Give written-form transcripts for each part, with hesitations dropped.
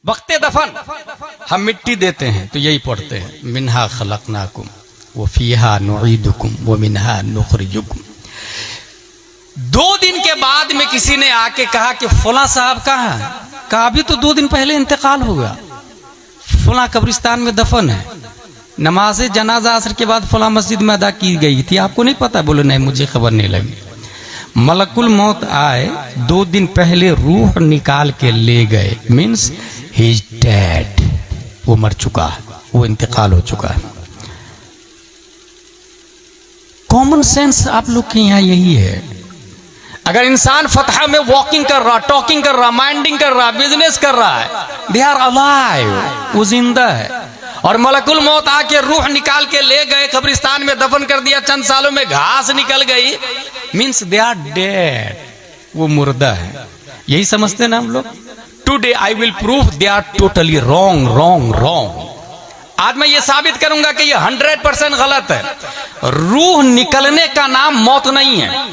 वक्ते दफन हम मिट्टी देते हैं तो यही पढ़ते हैं, मिन्हा खलकनाकुम व फीहा नुईदुकुम व मिन्हा नुखरिजुकुम। 2 दिन के बाद में किसी ने आके कहा कि फला साहब कहाँ है? कहा अभी तो 2 दिन पहले इंतकाल हो गया, फला कब्रिस्तान में दफन है, नमाज जनाजा असर के बाद फला मस्जिद में अदा की गई थी, आपको नहीं पता? बोले नहीं, मुझे खबर नहीं लगी। मलकुल मौत आए, 2 दिन पहले रूह निकाल के ले गए, मीन्स ही इज डेड, वो मर चुका है, वो इंतकाल हो चुका है। कॉमन सेंस आप लोग के यहाँ यही है। अगर इंसान फतह में वॉकिंग कर रहा, टॉकिंग कर रहा, माइंडिंग कर रहा, बिजनेस कर रहा है, दे आर अलाइव, वो जिंदा है। और मलकुल मौत आके रूह निकाल के ले गए, कब्रिस्तान में दफन कर दिया, चंद सालों में घास निकल गई, मीन्स दे आर डेड, वो मुर्दा है। यही समझते ना हम लोग। Today I will prove they are totally wrong wrong wrong. आज मैं ये साबित करूंगा कि ये 100% गलत है। रूह निकलने का नाम मौत नहीं है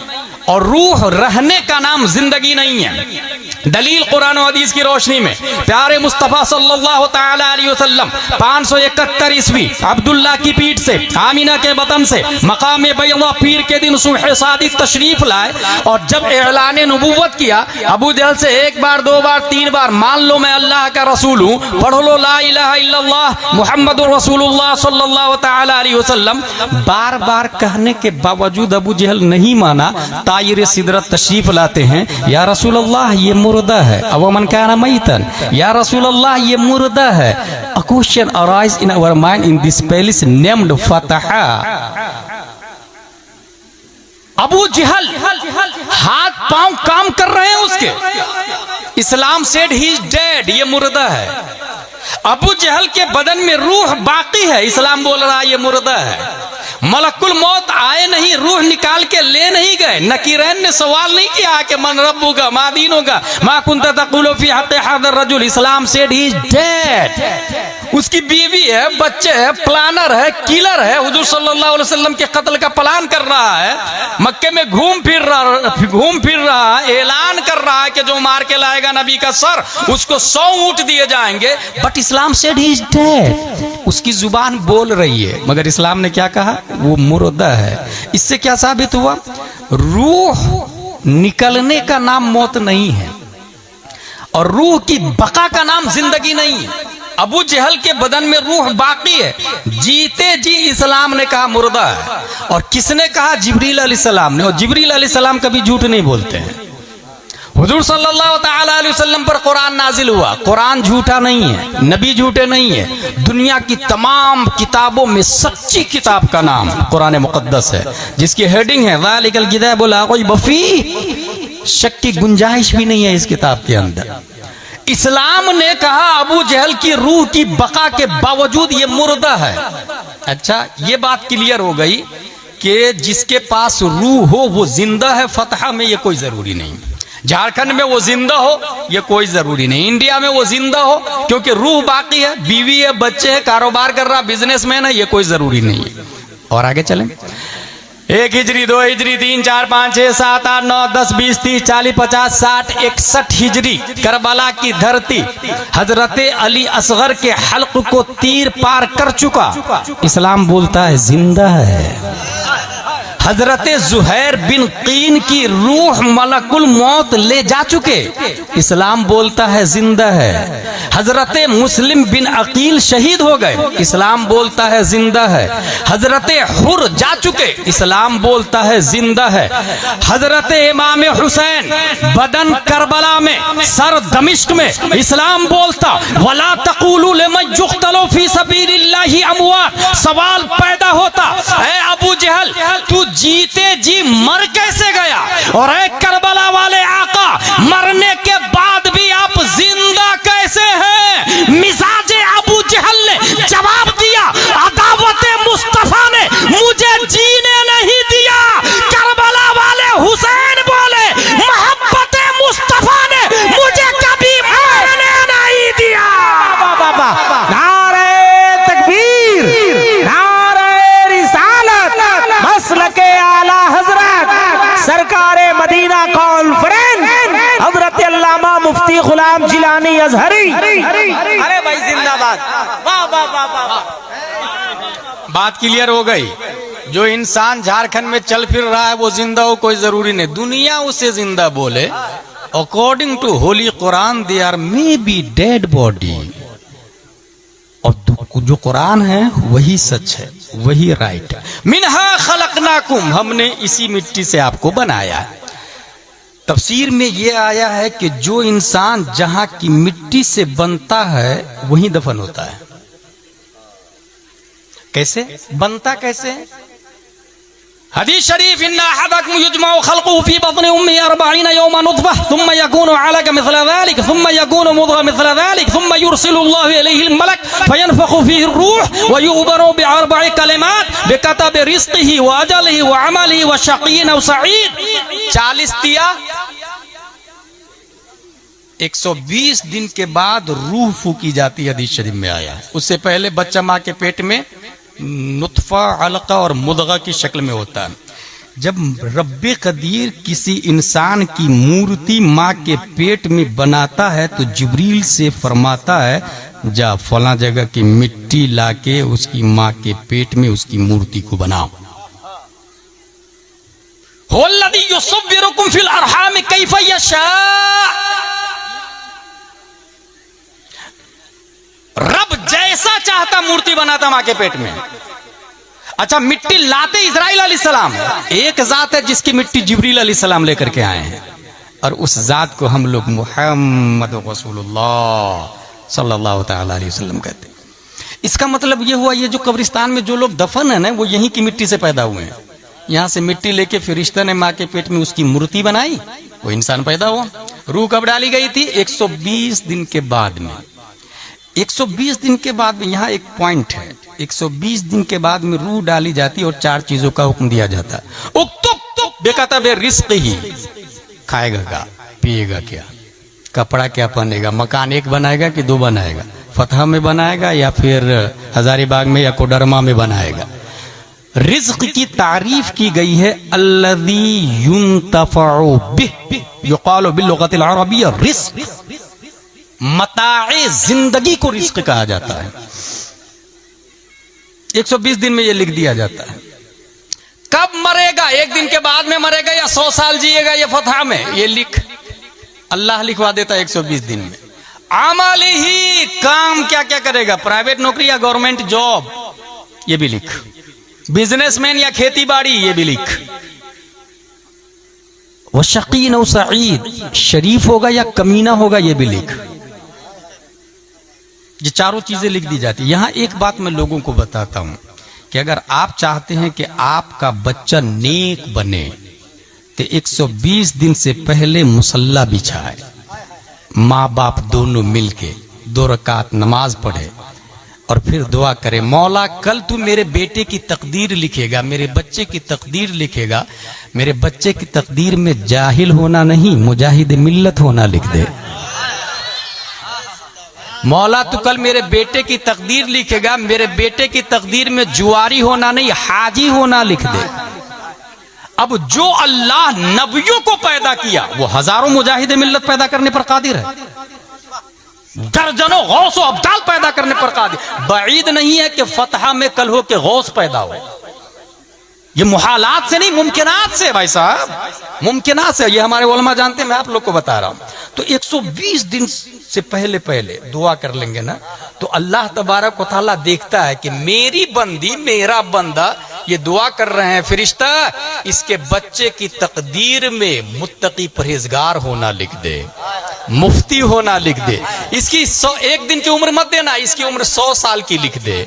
और रूह रहने का नाम जिंदगी नहीं है। दलील कुरान और हदीस की रोशनी में प्यारे मुस्तफा सल्लल्लाहु तआला अलैहि वसल्लम 571 ईस्वी अब्दुल्ला की पीठ से, आमिना के बतन से मकाम बैदा पीर के दिन सुबह सादिक तशरीफ लाए और जब ऐलान नबूवत किया, अबू जहल से 1 बार 2 बार 3 बार मान लो मैं अल्लाह का रसूल हूँ, पढ़ लो ला इलाहा इल्लल्लाह मुहम्मदुर रसूलुल्लाह सल्लल्लाहु तआला अलैहि वसल्लम, बार बार कहने के बावजूद अबू जहल नहीं माना। तायरे सिदरत तशरीफ लाते हैं, या रसूलल्लाह ये मुर्दा है, अब मन काना मैतन, या रसूलल्लाह ये मुर्दा है। A question arise in our mind in this palace named Fataha. Abu जहल हाथ पांव काम कर रहे हैं उसके, इस्लाम सेड ही इज डेड, ये मुर्दा है। अबू जहल के बदन में रूह बाकी है, इस्लाम बोल रहा है ये मुर्दा है। मलकुल मौत आए नहीं, रूह निकाल के ले नहीं गए। नकीरैन ने सवाल नहीं किया कि मन रब्बुका मा दीनुका मा कुंता तक़ूलु फी हक़्क़ि हाज़ा रजुल, इस्लाम सेड ही इज डेड। उसकी बीवी है, बच्चे है, प्लानर है, किलर है, हुजूर सल्लल्लाहु अलैहि वसल्लम के कत्ल का प्लान कर रहा है, मक्के में घूम फिर रहा है, ऐलान कर रहा है कि जो मार के लाएगा नबी का सर उसको 100 ऊंट दिए जाएंगे, but Islam said he is dead. उसकी जुबान बोल रही है मगर इस्लाम ने क्या कहा? वो मुर्दा है। इससे क्या साबित हुआ? रूह निकलने का नाम मौत नहीं है और रूह की बका का नाम जिंदगी नहीं है। अबू जहल के बदन में रूह बाकी है, जीते जी इस्लाम ने कहा मुर्दा है। और किसने कहा? जिब्रील अलैहिस्सलाम ने। और जिब्रील अलैहिस्सलाम कभी झूठ नहीं बोलते हैं। हुजूर सल्लल्लाहु तआला अलैहि वसल्लम पर कुरान नाजिल हुआ, कुरान झूठा नहीं है, नबी झूठे नहीं है। दुनिया की तमाम किताबों में सच्ची किताब का नाम कुरान मुकद्दस है, जिसकी हेडिंग है ज़ालिकल किताबु ला रैब फीह। शक की गुंजाइश भी नहीं है इस किताब के अंदर। इस्लाम ने कहा अबू जहल की रूह की बका के बावजूद ये मुर्दा है। अच्छा, ये बात क्लियर हो गई कि जिसके पास रूह हो वो जिंदा है। फतहा में ये कोई जरूरी नहीं, झारखंड में वो जिंदा हो ये कोई जरूरी नहीं, इंडिया में वो जिंदा हो क्योंकि रूह बाकी है, बीवी है, बच्चे है, कारोबार कर रहा, बिजनेसमैन है, ये कोई जरूरी नहीं है। और आगे चलें। 1 हिजरी 2 हिजरी 3 4 5 6 7 8 9 10 20 30 40 50 60 61 हिजरी करबला की धरती हजरत अली असगर के हल्क को तीर पार कर चुका, इस्लाम बोलता है जिंदा है। हजरत जुहैर बिन कीन की रूह मलकुल मौत ले जा चुके, इस्लाम बोलता है जिंदा है। हजरत मुस्लिम बिन अकील शहीद हो गए, इस्लाम बोलता है जिंदा है। हजरत हुर जा चुके, इस्लाम बोलता है जिंदा है। हजरत इमाम हुसैन बदन करबला में, सर दमिश्क में, इस्लाम बोलता वला तक़ूलू लिमन युक़्तलू फी सबीलिल्लाहि अमवात। सवाल पैदा होता, ऐ अबू जहल तू जीते जी मर कैसे गया? और ऐ करबला वाले आका, मरने के बाद भी आप जिंदा कैसे हैं? मिजाजे अबू जहल ने जवाब दिया, अदावते मुस्तफा ने मुझे जीने नहीं दिया। करबला वाले हुसैन बोले, मोहब्बते मुस्तफा ने मुझे कभी मरने नहीं दिया। नारे तकबीर, नारे रिसालत, मसलके आला हजरत सरकारे मदीना कॉन्फ्रेंस हजरत अल्लामा मुफ्ती गुलाम जिलानी अजहरी। अरे भाई जिंदाबाद, वाह वाह वाह वाह। बात क्लियर हो गई। जो इंसान झारखंड में चल फिर रहा है वो जिंदा हो कोई जरूरी नहीं, दुनिया उसे जिंदा बोले। According to holy Quran they are may be dead body. और जो कुरान है वही सच है, वही राइट है। मिनहा खलकनाकुम, हमने इसी मिट्टी से आपको बनाया है। तफसीर में यह आया है कि जो इंसान जहां की मिट्टी से बनता है वहीं दफन होता है। कैसे बनता, कैसे? हदीस शरीफ, इन्ना अहदकुम युजमउ खल्कुहु फी बत्नि उम्मिही 40 यौमन नुतफह थुम्मा यकूनु अलका मिस्ला ज़ालिक थुम्मा यकूनु मुद्ग़ह मिस्ला ज़ालिक थुम्मा युरसिलु अल्लाहु इलैहि अल-मलक फयनफखु फीहि ar-रूह व यु'मरू बिअरब'i कलिमात बिकतबि रिज़्क़िही व अजलिही व अमलिही व शक़िय्युन अव सईद। 40 दिया, 120 दिन के बाद रूह फूकी जाती है। हदीस शरीफ में आया है। उससे पहले बच्चा माँ के पेट में नुतफा, अलका और मुदगा की शक्ल में होता है। जब रब्बे कदीर किसी इंसान की मूर्ति माँ के पेट में बनाता है तो जिब्रील से फरमाता है, जा फला जगह की मिट्टी लाके उसकी माँ के पेट में उसकी मूर्ति को बनाओ। हुवल्लज़ी युसव्विरुकुम फिल अरहाम कैफ़ यशा। रब जैसा चाहता मूर्ति बनाता मां के पेट में। अच्छा, मिट्टी लाते इस्राइल अलैहिस्सलाम, एक जात है जिसकी मिट्टी जिब्रील अलैहिस्सलाम लेकर के आए हैं, और उस जात को हम लोग मुहम्मद रसूलुल्लाह सल्लल्लाहु तआला अलैहि वसल्लम कहते हैं। इसका मतलब ये हुआ, ये जो कब्रिस्तान में जो लोग दफन है ना, वो यहीं की मिट्टी से पैदा हुए हैं। यहां से मिट्टी लेके फरिश्ता ने मां के पेट में उसकी मूर्ति बनाई, वो इंसान पैदा हुआ। रूह कब डाली गई थी? 120 दिन के बाद में। 120 दिन के बाद में, यहाँ एक पॉइंट है, 120 दिन के बाद में रूह डाली जाती और 4 चीजों का हुक्म दिया जाता है। उक्तुब बेकतबे रिज़्क़िही, खाएगा क्या, पिएगा क्या, कपड़ा क्या पहनेगा, मकान एक बनाएगा कि 2 बनाएगा, फतह में बनाएगा या फिर हजारीबाग में या कोडरमा में बनाएगा। रिज़्क़ की तारीफ की गई है, अल्लज़ी युंतफ़उ बिह युक़ालु बिल्लुग़तिल अरबिय्या रिज़्क़। मताए जिंदगी को रिज़्क़ कहा जाता है। 120 दिन में यह लिख दिया जाता है। कब मरेगा, 1 दिन के बाद में मरेगा या 100 साल जिएगा, ये फतह में ये लिख, अल्लाह लिखवा देता है 120 दिन में। अमल ही, काम क्या क्या करेगा, प्राइवेट नौकरी या गवर्नमेंट जॉब, ये भी लिख। बिजनेसमैन या खेती बाड़ी, ये भी लिख। वह शकीन और सईद, शरीफ होगा या कमीना होगा, ये भी लिख। ये 4 चीजें लिख दी जाती है। यहां एक बात मैं लोगों को बताता हूं कि अगर आप चाहते हैं कि आपका बच्चा नेक बने तो 120 दिन से पहले मुसल्ला बिछाए, माँ बाप दोनों मिलके 2 रकात नमाज पढ़े और फिर दुआ करे, मौला कल तू मेरे बेटे की तकदीर लिखेगा, मेरे बच्चे की तकदीर लिखेगा, मेरे बच्चे की तकदीर में जाहिल होना नहीं, मुजाहिद मिल्लत होना लिख दे। मौला तू कल मेरे बेटे की तकदीर लिखेगा, मेरे बेटे की तकदीर में जुआरी होना नहीं, हाजी होना लिख दे। अब जो अल्लाह नबियों को पैदा किया वो हजारों मुजाहिद मिल्लत पैदा करने पर कादिर है, दर्जनों गौस और अब्दाल पैदा करने पर कादिर। बईद नहीं है कि फतहा में कल हो के गौस पैदा हो, ये मुहालात से नहीं, मुमकिनात से भाई साहब, मुमकिनात से। ये हमारे उलमा जानते हैं, मैं आप लोग को बता रहा हूं। तो 120 दिन से पहले पहले दुआ कर लेंगे ना, तो अल्लाह तबारक व तआला देखता है कि मेरी बंदी, मेरा बंदा ये दुआ कर रहे हैं, फरिश्ता इसके बच्चे की तकदीर में मुत्तकी परहेजगार होना लिख दे, मुफ्ती होना लिख दे, इसकी 1 दिन की उम्र मत देना, इसकी उम्र 100 साल की लिख दे।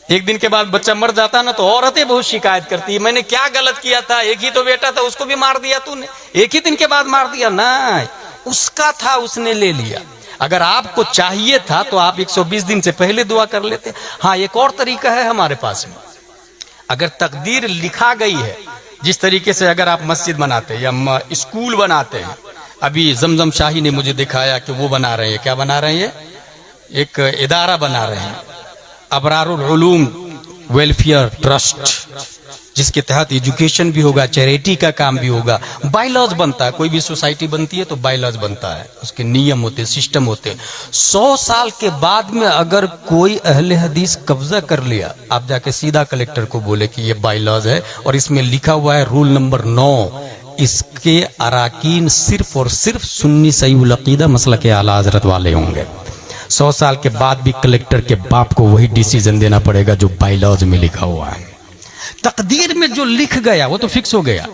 1 दिन के बाद बच्चा मर जाता ना तो औरतें बहुत शिकायत करती है, मैंने क्या गलत किया था, एक ही तो बेटा था, उसको भी मार दिया तूने, 1 ही दिन के बाद मार दिया। ना, उसका था, उसने ले लिया। अगर आपको चाहिए था तो आप 120 दिन से पहले दुआ कर लेते। हाँ, एक और तरीका है हमारे पास में, अगर तकदीर लिखा गई है, जिस तरीके से अगर आप मस्जिद बनाते हैं या स्कूल बनाते हैं, अभी जमजम शाही ने मुझे दिखाया कि वो बना रहे हैं, क्या बना रहे हैं, एक इदारा बना रहे हैं, अबरारुल उलूम वेलफेयर ट्रस्ट, जिसके तहत एजुकेशन भी होगा, चैरिटी का काम भी होगा, बायलॉज बनता है। कोई भी सोसाइटी बनती है तो बायलॉज बनता है, उसके नियम होते, सिस्टम होते। 100 साल के बाद में अगर कोई अहले हदीस कब्जा कर लिया, आप जाके सीधा कलेक्टर को बोले कि ये बायलॉज है और इसमें लिखा हुआ है रूल नंबर 9, इसके अराकीन सिर्फ और सिर्फ सुन्नी सहीउल अकीदा मसलक के आला हजरत वाले होंगे। 100 साल के बाद भी कलेक्टर के बाप को वही डिसीजन देना पड़ेगा जो बायलॉज में लिखा हुआ है। तकदीर में जो लिख गया वो तो फिक्स हो गया,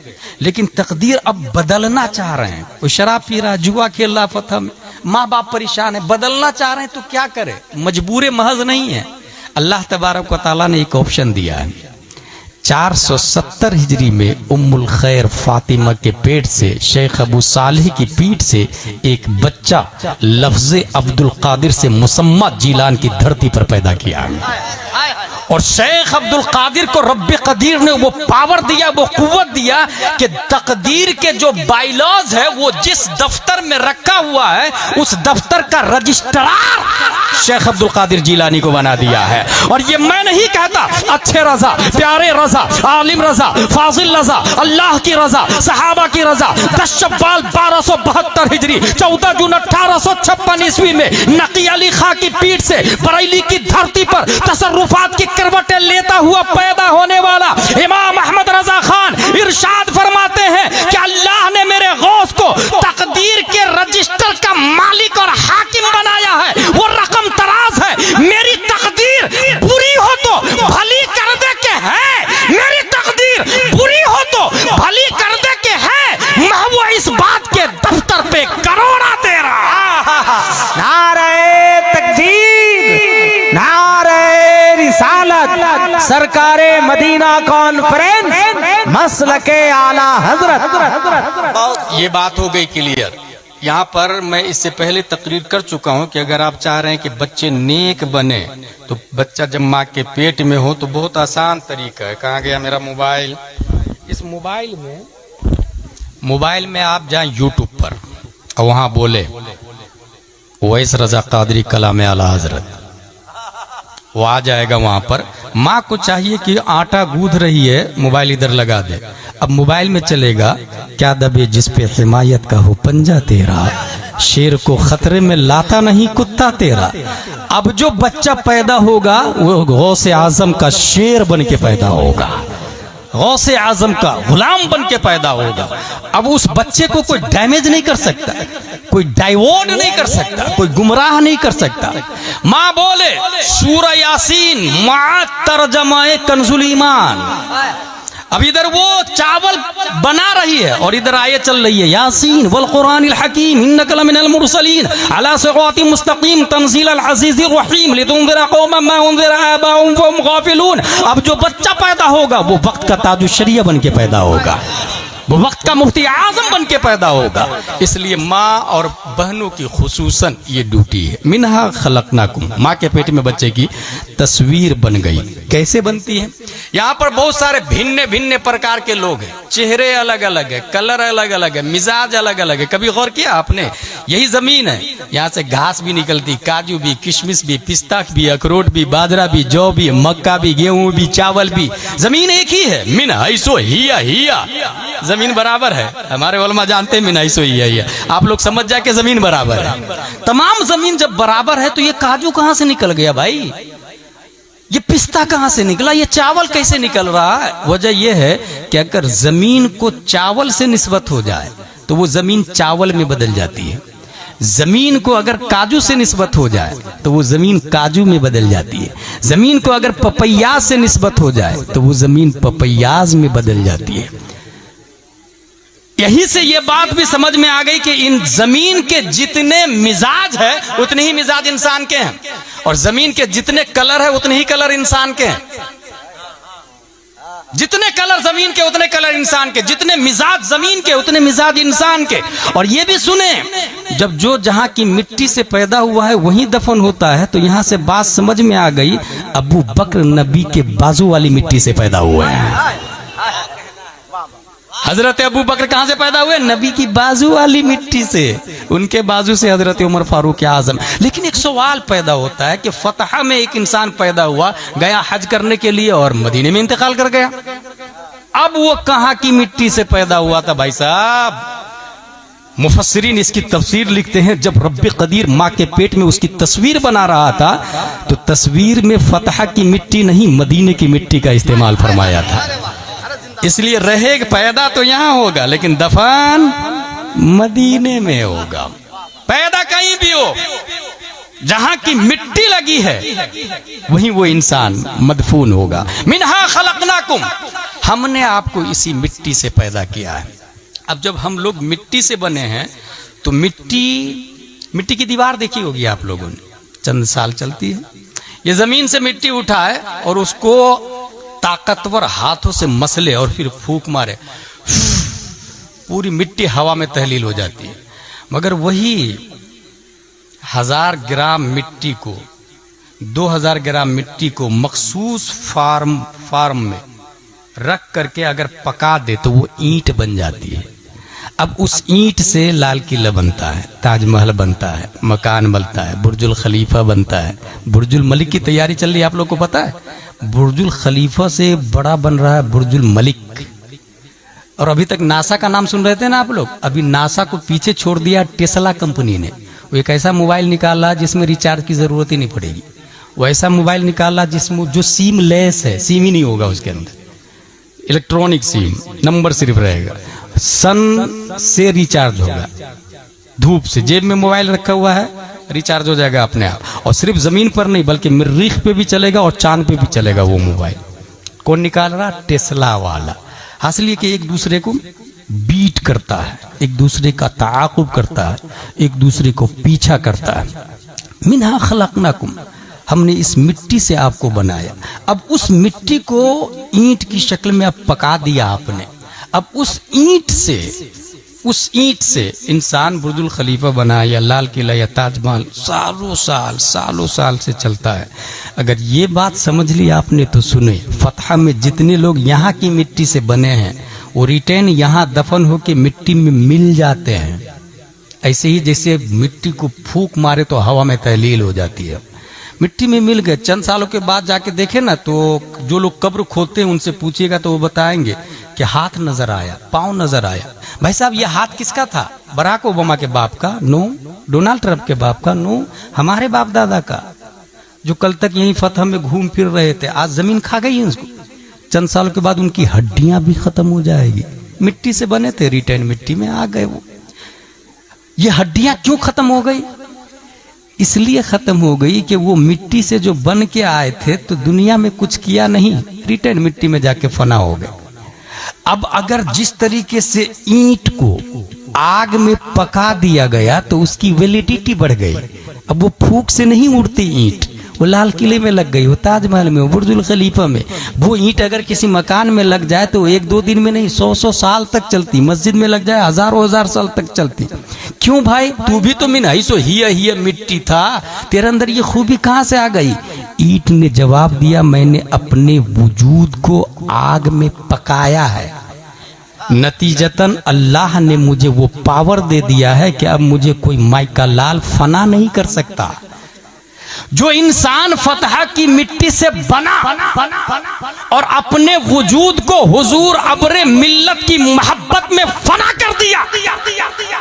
लेकिन तकदीर अब बदलना चाह रहे हैं। कोई शराब पी रहा, जुआ खेल रहा, फतह में माँ बाप परेशान है, बदलना चाह रहे हैं तो क्या करे, मजबूर महज नहीं है। अल्लाह तबारक व तआला ने एक ऑप्शन दिया है। 470 हिजरी में उम्मुल खैर फातिमा के पेट से, शेख अबू सालिह की पीठ से एक बच्चा लफ्ज़े अब्दुल कादिर से मुसम्मा जीलान की धरती पर पैदा किया। और शेख अब्दुल कादिर को रब्बे कदीर ने वो पावर दिया, वो कुव्वत दिया कि तकदीर के जो बायलॉज है वो जिस दफ्तर में रखा हुआ है उस दफ्तर का रजिस्ट्रार शेख अब्दुल कादिर जीलानी को बना दिया है। और ये मैं नहीं कहता, अच्छे रजा, प्यारे रजा, आलिम रजा, फाजिल रजा, अल्लाह की रजा, सहाबा की रजा। 10 शव्वाल 1272 हिजरी 14 जून 1856 ईस्वी में नकी अली खां की पीठ से बरेली की धरती पर तसर्रुफात की करवटें लेता हुआ पैदा होने वाला इमाम अहमद रजा खान इरशाद फरमाते हैं कि अल्लाह ने मेरे गौस को तकदीर के रजिस्टर का मालिक और हाकिम बनाया है। वो रकम तराज है। मेरी तकदीर बुरी हो तो भली कर दे के है, मेरी तकदीर बुरी हो तो भली कर दे के है। महबूब इस बात के दफ्तर पे करोड़ा तेरा। नारे तकदीर, नारे रिसालत, सरकारे मदीना कॉन्फ्रेंस, मसलके आला हजरत। ये बात हो गई क्लियर। यहाँ पर मैं इससे पहले तकरीर कर चुका हूँ कि अगर आप चाह रहे हैं कि बच्चे नेक बने तो बच्चा जब माँ के पेट में हो तो बहुत आसान तरीका है। कहाँ गया मेरा मोबाइल? इस मोबाइल में आप जाएं यूट्यूब पर और वहाँ बोले ओवैस रजा कादरी कलाम आला हजरत, वो आ जाएगा वहां पर। माँ को चाहिए कि आटा गूंथ रही है, मोबाइल इधर लगा दे। अब मोबाइल में चलेगा, क्या दबे जिस पे हिमायत का हो पंजा तेरा, शेर को खतरे में लाता नहीं कुत्ता तेरा। अब जो बच्चा पैदा होगा वो गौसे आजम का शेर बन के पैदा होगा, गौसे आजम का गुलाम बन के पैदा होगा। अब उस बच्चे को कोई डैमेज नहीं कर सकता, कोई डाइवर्ट नहीं कर सकता, कोई गुमराह नहीं कर सकता। माँ बोले सूरह यासीन मा तर्जमाए कंजुल ईमान। अब इधर वो चावल बना रही है और इधर आयत चल रही है यासीन वल कुरानिल हकीम इन्नका लमिनल मुरसलीन अला सिरातिम मुस्तकीम तंजीलल अजीजिर रहीम लितुनज़िरा कौमन मा उनज़िरा आबाउहुम फहुम गाफिलून। अब जो बच्चा पैदा होगा वो वक्त का ताजु शरिया बन के पैदा होगा, वो वक्त का मुफ्ती आजम बन के पैदा होगा। इसलिए माँ और बहनों की खुसूसन ये ड्यूटी है। मिनहा खलकनाकुम, माँ के पेट में बच्चे की तस्वीर बन गई। कैसे बनती है? यहाँ पर बहुत सारे भिन्न भिन्न प्रकार के लोग हैं, चेहरे अलग अलग है, कलर अलग अलग है, मिजाज अलग अलग है। कभी गौर किया आपने? यही जमीन है, यहाँ से घास भी निकलती, काजू भी, किशमिश भी, पिस्ता भी, अखरोट भी, बाजरा भी, जौ भी, मक्का भी, गेहूं भी, चावल भी। जमीन एक ही है। मिन ऐसो हिया जमीन बराबर है। हमारे उलमा जानते हैं मिन ऐसो हिया। आप लोग समझ जाए कि जमीन बराबर है। तमाम जमीन जब बराबर है तो ये काजू कहां से निकल गया भाई? ये पिस्ता कहां से निकला? ये चावल कैसे निकल रहा है? वजह यह है कि अगर जमीन को चावल से निस्बत हो जाए तो वो जमीन चावल में बदल जाती है। जमीन को अगर काजू से निस्बत हो जाए तो वो जमीन काजू में बदल जाती है। जमीन को अगर पपैयाज से निस्बत हो जाए तो वो जमीन पपैयाज में बदल जाती है। यही से ये बात भी समझ में आ गई कि इन जमीन के जितने मिजाज है उतने ही मिजाज इंसान के हैं, और जमीन के जितने कलर है उतने ही कलर इंसान के हैं। जितने कलर जमीन के उतने कलर इंसान के, जितने मिजाज जमीन के उतने मिजाज इंसान के। और ये भी सुने, जब जो जहां की मिट्टी से पैदा हुआ है वहीं दफन होता है, तो यहां से बात समझ में आ गई, अबू बकर नबी के बाजू वाली मिट्टी से पैदा हुए हैं। हजरत अबू बकर कहां से पैदा हुए? नबी की बाजू वाली मिट्टी से। उनके बाजू से हजरत उमर फारूक आजम। लेकिन एक सवाल पैदा होता है कि फतह में एक इंसान पैदा हुआ, गया हज करने के लिए और मदीने में इंतकाल कर गया। अब वो कहां की मिट्टी से पैदा हुआ था भाई साहब? मुफस्सिरीन इसकी तफसीर लिखते हैं, जब रब्बे कदीर माँ के पेट में उसकी तस्वीर बना रहा था तो तस्वीर में फतह की मिट्टी नहीं मदीने की मिट्टी का इस्तेमाल फरमाया था। इसलिए रहेगा पैदा तो यहां होगा लेकिन दफन मदीने में होगा। पैदा कहीं भी हो, जहां की मिट्टी लगी है वहीं वो इंसान मदफून होगा। मिनहा खलकनाकुम, हमने आपको इसी मिट्टी से पैदा किया है। अब जब हम लोग मिट्टी से बने हैं तो मिट्टी की दीवार देखी होगी आप लोगों ने, चंद साल चलती है। ये जमीन से मिट्टी उठाए और उसको ताकतवर हाथों से मसले और फिर फूंक मारे, पूरी मिट्टी हवा में तहलील हो जाती है। मगर वही 1000 ग्राम मिट्टी को, 2000 ग्राम मिट्टी को मखसूस फार्म में रख करके अगर पका दे तो वो ईंट बन जाती है। अब उस ईंट से लाल किला बनता है, ताजमहल बनता है, मकान बनता है, बुर्जुल खलीफा बनता है। बुर्जुल मलिक की तैयारी चल रही है, आप लोग को पता है? बुर्जुल खलीफा से बड़ा बन रहा है बुर्जुल मलिक। और अभी तक नासा का नाम सुन रहे थे ना आप लोग, अभी नासा को पीछे छोड़ दिया टेस्ला कंपनी ने। वो एक ऐसा मोबाइल निकाला जिसमें रिचार्ज की जरूरत ही नहीं पड़ेगी। वो ऐसा मोबाइल निकाला जिसमें जो सिम लेस है, सिम ही नहीं होगा उसके अंदर, इलेक्ट्रॉनिक सिम, नंबर सिर्फ रहेगा। सन से रिचार्ज होगा, धूप से, जेब में मोबाइल रखा हुआ है, रिचार्ज हो जाएगा अपने आप। और सिर्फ जमीन पर नहीं बल्कि मरीख पे भी चलेगा और चांद पे भी चलेगा वो मोबाइल। कौन निकाल रहा? टेस्ला वाला। हासिल ये कि एक दूसरे को बीट करता है, एक दूसरे का ताक़ुब करता है, एक दूसरे को पीछा करता है। मिन्हा खलकनाकुम, हमने इस मिट्टी से आपको बनाया। अब उस मिट्टी को ईंट की शक्ल में अब पका दिया आपने। अब उस ईंट से इंसान बुर्जुल खलीफा बना या लाल किला या ताजमहल सालों साल से चलता है। अगर ये बात समझ ली आपने तो सुने, फतह में जितने लोग यहाँ की मिट्टी से बने हैं वो रिटर्न यहाँ दफन होके मिट्टी में मिल जाते हैं। ऐसे ही जैसे मिट्टी को फूंक मारे तो हवा में तहलील हो जाती है, मिट्टी में मिल गए। चंद सालों के बाद जाके देखे ना तो जो लोग कब्र खोदते हैं उनसे पूछिएगा तो वो बताएंगे कि हाथ नजर आया, पांव नजर आया। भाई साहब ये हाथ किसका था? बराक ओबामा के बाप का? नो। डोनाल्ड ट्रंप के बाप का? नो। हमारे बाप दादा का, जो कल तक यहीं फतह में घूम फिर रहे थे। आज जमीन खा गई है उसको। चंद सालों के बाद उनकी हड्डियां भी खत्म हो जाएगी। मिट्टी से बने थे, रिटर्न मिट्टी में आ गए वो। ये हड्डियां क्यों खत्म हो गई? इसलिए खत्म हो गई कि वो मिट्टी से जो बन के आए थे तो दुनिया में कुछ किया नहीं, रिटर्न मिट्टी में जाके फना हो गए। अब अगर जिस तरीके से ईंट को आग में पका दिया गया तो उसकी वैलिडिटी बढ़ गई। अब वो फूंक से नहीं उड़ती ईंट, वो लाल किले में लग गई, वो ताजमहल में, वो बुर्जुल खलीफा में। वो ईंट अगर किसी मकान में लग जाए तो 1-2 दिन में नहीं 100 साल तक चलती। मस्जिद में लग जाए हज़ार साल तक चलती। क्यों भाई? तू भी तो मिनहैसो हिया मिट्टी था, तेरे अंदर ये खूबी कहां से आ गई? ईंट ने जवाब दिया, मैंने अपने वजूद को आग में पकाया है। नतीजतन अल्लाह ने मुझे वो पावर दे दिया है कि अब मुझे कोई माइका लाल फना नहीं कर सकता। जो इंसान फतह की मिट्टी से बना और अपने वजूद को हुजूर अब्रे मिल्लत की मोहब्बत में फना कर दिया,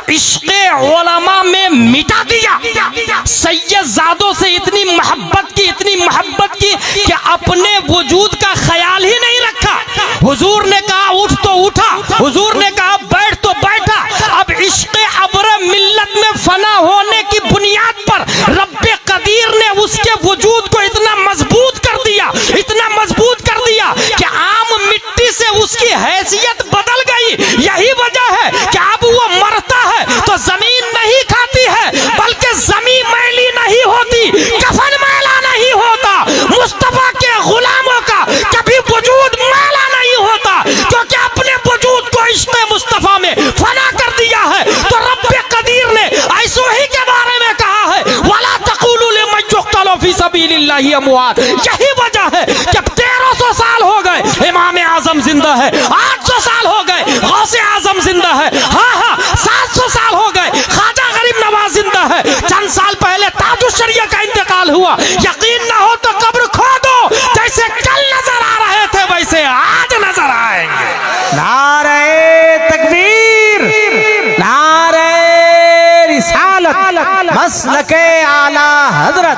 इश्क़े उलमा में मिटा दिया, सैयदजादों से इतनी मोहब्बत की कि अपने वजूद का ख्याल ही नहीं रखा। हुजूर ने कहा उठ तो उठा, हुजूर ने कहा बैठ तो बैठा। अब इश्क़े अब्रे मिल्लत में फना होने की बुनियाद पर रब्बे कदीर ने उसके वजूद को इतना मजबूत कर दिया कि आम मिट्टी से उसकी हैसियत बदल गई। यही वजह है कि अब वो मरता है तो जमीन नहीं खाती है, बल्कि जमीन मैली नहीं होती, कफन मैला नहीं होता। मुस्तफा के गुलामों का कभी वजूद मैला नहीं होता, क्योंकि अपने वजूद को इश्क़े मुस्तफा में फना कर दिया है। तो रब्बे कदीर ने ऐसो ही के बारे में कहा है, वला तक़ूलू लिमन युक़्तलू फी सबीलिल्लाहि अमवात। यही वजह है कि 1300 साल हो गए इमाम आजम जिंदा है, 800 साल हो गए गौसे आजम जिंदा है, हाँ 700 साल हो गए ख्वाजा गरीब नवाज जिंदा है। चंद साल पहले ताजुश शरिया का इंतकाल हुआ। यकीन ना हो तो कब्र खोदो, जैसे कल नजर आ रहे थे वैसे आज नजर आएंगे। मसलके आला हजरत।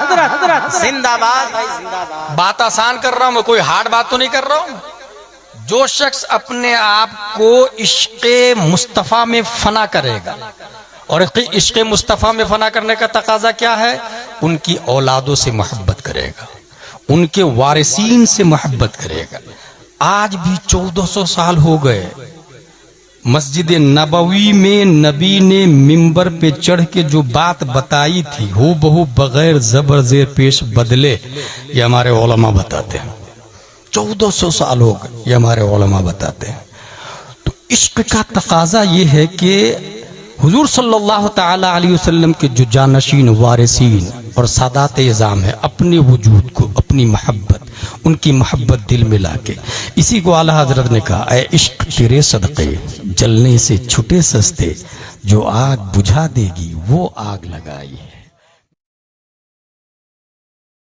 जिंदाबाद भाई जिंदाबाद। बात आसान कर रहा हूं मैं, कोई हार्ड बात तो नहीं कर रहा हूं। जो शख्स अपने आप को इश्क़े मुस्तफ़ा में फना करेगा, और इश्क़े मुस्तफ़ा में फना करने का तकाजा क्या है? उनकी औलादों से मोहब्बत करेगा, उनके वारिसीन से मोहब्बत करेगा। आज भी 1400 साल हो गए, मस्जिद नबवी में नबी ने मिंबर पे चढ़ के जो बात बताई थी हो बहु बगैर जबर जेर पेश बदले, ये हमारे उलमा बताते हैं। 1400 साल हो गए, ये हमारे उलमा बताते हैं। तो इश्क का तकाजा ये है कि हुजूर सल्लल्लाहु ताला अलैहि वसल्लम के जो जानशीन वारिसीन और सादात इज़ाम है, अपने वजूद को, अपनी मोहब्बत, उनकी मोहब्बत दिल में लाके, इसी को आला हजरत ने कहा, ऐ इश्क तेरे सदक़े जलने से छुटे सस्ते, जो आग बुझा देगी वो आग लगाई है।